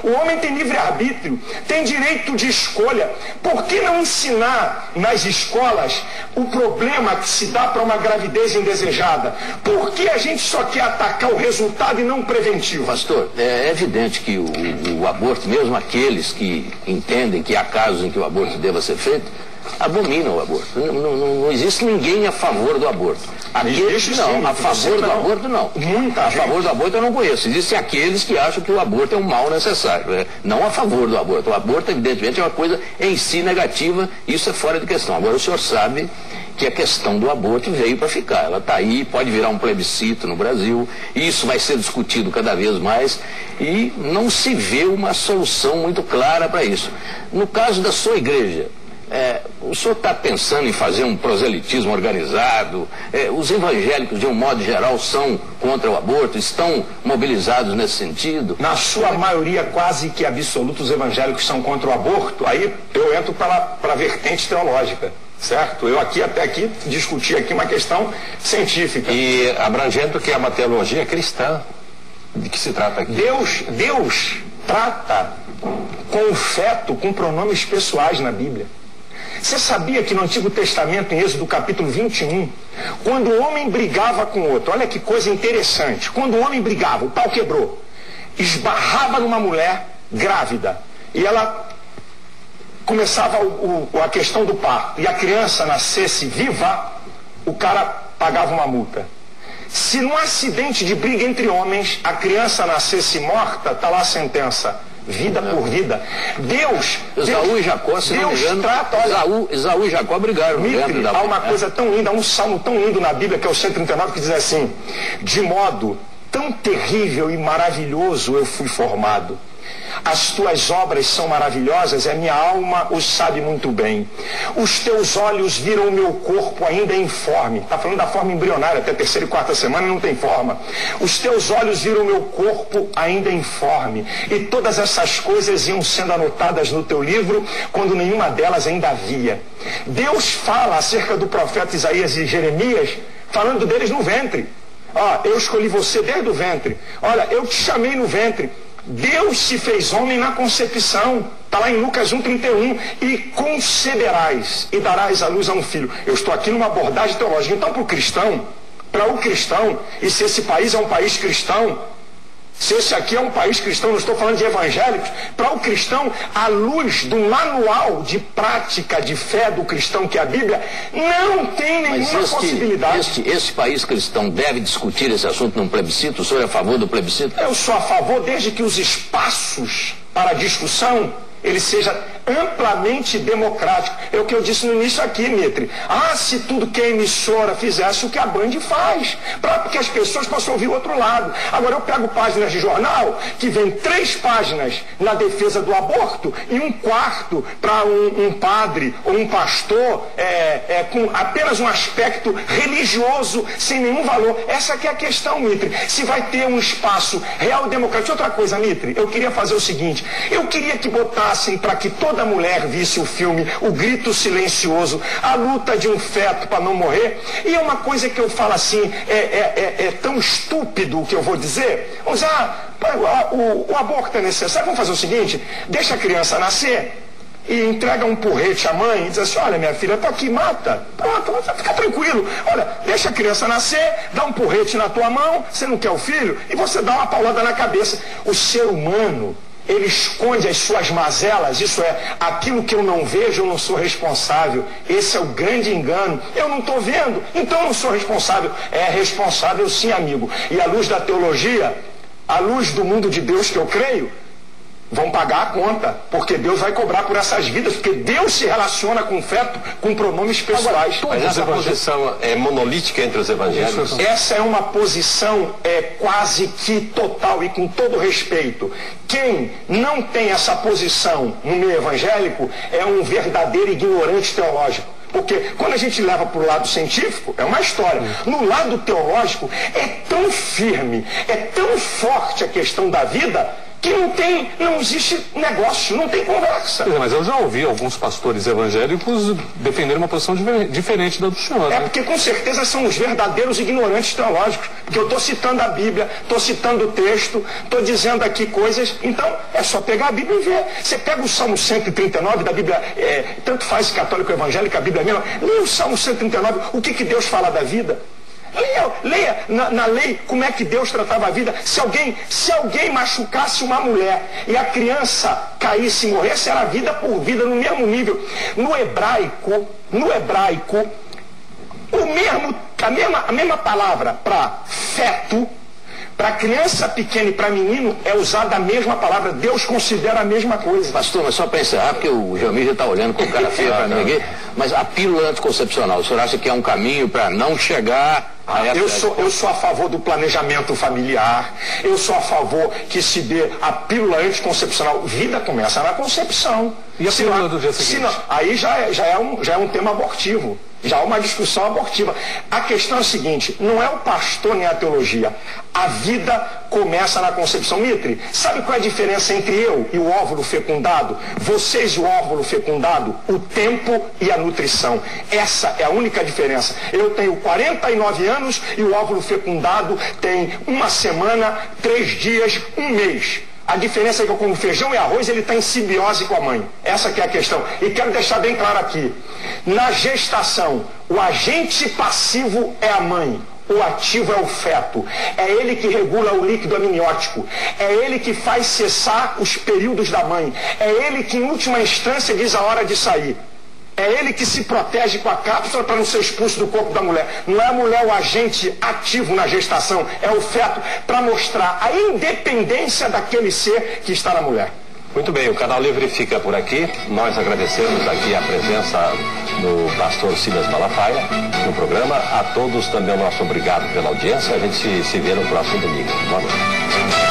O homem tem livre-arbítrio, tem direito de escolha. Por que não ensinar nas escolas o problema que se dá para uma gravidez indesejada? Por que a gente só quer atacar o resultado e não o preventivo? Pastor, é evidente que o aborto, mesmo aqueles que entendem que há casos em que o aborto deva ser feito, abominam o aborto. Não existe ninguém a favor do aborto. Aqueles não, a favor do aborto não. A favor do aborto eu não conheço. Existem aqueles que acham que o aborto é um mal necessário, né? Não a favor do aborto. O aborto, evidentemente, é uma coisa em si negativa, isso é fora de questão. Agora, o senhor sabe que a questão do aborto veio para ficar. Ela está aí, pode virar um plebiscito no Brasil, e isso vai ser discutido cada vez mais, e não se vê uma solução muito clara para isso. No caso da sua igreja, o senhor está pensando em fazer um proselitismo organizado? Os evangélicos, de um modo geral, são contra o aborto? Estão mobilizados nesse sentido? Na sua maioria quase que absoluta, os evangélicos são contra o aborto. Aí eu entro para a vertente teológica, certo? Eu até aqui discuti aqui uma questão científica. E abrangendo que é uma teologia cristã. De que se trata aqui? Deus trata com o feto com pronomes pessoais na Bíblia. Você sabia que no Antigo Testamento, em Êxodo capítulo 21, quando o homem brigava com o outro, olha que coisa interessante, quando o homem brigava, o pau quebrou, esbarrava numa mulher grávida, e ela começava a questão do parto, e a criança nascesse viva, o cara pagava uma multa. Se num acidente de briga entre homens, a criança nascesse morta, está lá a sentença. Vida por vida. Esaú e Jacó, se não me engano, trata, olha, Esaú e Jacó brigaram. Mitre, há uma coisa tão linda, um salmo tão lindo na Bíblia, que é o 139, que diz assim: de modo tão terrível e maravilhoso eu fui formado. As tuas obras são maravilhosas, a minha alma o sabe muito bem. Os teus olhos viram o meu corpo ainda informe. Está falando da forma embrionária, até a 3ª e 4ª semana não tem forma. Os teus olhos viram o meu corpo ainda informe. E todas essas coisas iam sendo anotadas no teu livro, quando nenhuma delas ainda havia. Deus fala acerca do profeta Isaías e Jeremias, falando deles no ventre. Eu escolhi você desde o ventre. Olha, eu te chamei no ventre. Deus se fez homem na concepção, está lá em Lucas 1,31, e conceberás e darás à luz a um filho. Eu estou aqui numa abordagem teológica. Então, para o cristão, e se esse país é um país cristão, se esse aqui é um país cristão, não estou falando de evangélicos, para o cristão, à luz do manual de prática de fé do cristão, que é a Bíblia, não tem nenhuma possibilidade. Esse país cristão deve discutir esse assunto num plebiscito? O senhor é a favor do plebiscito? Eu sou a favor, desde que os espaços para discussão ele seja amplamente democrático. É o que eu disse no início aqui, Mitre. Se tudo que a emissora fizesse o que a Band faz, para que as pessoas possam ouvir o outro lado. Agora eu pego páginas de jornal que vem 3 páginas na defesa do aborto e 1/4 para um padre ou um pastor com apenas um aspecto religioso sem nenhum valor. Essa que é a questão, Mitre. Se vai ter um espaço real e democrático. Outra coisa, Mitre, eu queria fazer o seguinte: eu queria que botassem para que toda mulher visse o filme O Grito Silencioso, a luta de um feto para não morrer. E é uma coisa que eu falo assim, é tão estúpido o que eu vou dizer. Vamos o aborto é necessário. Vamos fazer o seguinte: deixa a criança nascer e entrega um porrete à mãe e diz assim: olha, minha filha, tá aqui, mata. Pronto, fica tranquilo. Olha, deixa a criança nascer, dá um porrete na tua mão, você não quer o filho, e você dá uma paulada na cabeça. O ser humano, ele esconde as suas mazelas, isso é, aquilo que eu não vejo, eu não sou responsável. Esse é o grande engano. Eu não estou vendo, então eu não sou responsável. É responsável sim, amigo. E à luz da teologia, à luz do mundo de Deus que eu creio, vão pagar a conta, porque Deus vai cobrar por essas vidas, porque Deus se relaciona com o feto com pronomes pessoais. Mas essa posição é monolítica entre os evangélicos? Essa é uma posição quase que total, e com todo respeito. Quem não tem essa posição no meio evangélico é um verdadeiro ignorante teológico. Porque quando a gente leva para o lado científico, é uma história. No lado teológico, é tão firme, é tão forte a questão da vida, que não existe negócio, não tem conversa. Mas eu já ouvi alguns pastores evangélicos defender uma posição diferente da do senhor. É porque com certeza são os verdadeiros ignorantes teológicos, porque eu estou citando a Bíblia, estou citando o texto, estou dizendo aqui coisas, então é só pegar a Bíblia e ver. Você pega o Salmo 139 da Bíblia, tanto faz católico ou evangélico, a Bíblia mesmo, leia o Salmo 139, o que Deus fala da vida. Leia na lei como é que Deus tratava a vida. Se alguém machucasse uma mulher e a criança caísse e morresse, era vida por vida no mesmo nível. No hebraico, a mesma palavra para feto, para criança pequena e para menino, é usada a mesma palavra. Deus considera a mesma coisa. Pastor, mas só para encerrar, porque o Jamil já está olhando com cara feia para mim aqui, mas a pílula anticoncepcional, o senhor acha que é um caminho para não chegar a essa... Eu sou a favor do planejamento familiar, eu sou a favor que se dê a pílula anticoncepcional. Vida começa na concepção. E a pílula do dia seguinte? Aí já é um tema abortivo. Já há uma discussão abortiva. A questão é a seguinte, não é o pastor nem a teologia. A vida começa na concepção. Mitre, sabe qual é a diferença entre eu e o óvulo fecundado? Vocês e o óvulo fecundado? O tempo e a nutrição. Essa é a única diferença. Eu tenho 49 anos e o óvulo fecundado tem 1 semana, 3 dias, 1 mês. A diferença é que eu como feijão e arroz, ele está em simbiose com a mãe. Essa que é a questão. E quero deixar bem claro aqui. Na gestação, o agente passivo é a mãe. O ativo é o feto. É ele que regula o líquido amniótico. É ele que faz cessar os períodos da mãe. É ele que, em última instância, diz a hora de sair. É ele que se protege com a cápsula para não ser expulso do corpo da mulher. Não é a mulher o agente ativo na gestação, é o feto, para mostrar a independência daquele ser que está na mulher. Muito bem, o Canal Livre fica por aqui. Nós agradecemos aqui a presença do pastor Silas Malafaia no programa. A todos também o nosso obrigado pela audiência. A gente se vê no próximo domingo. Boa noite.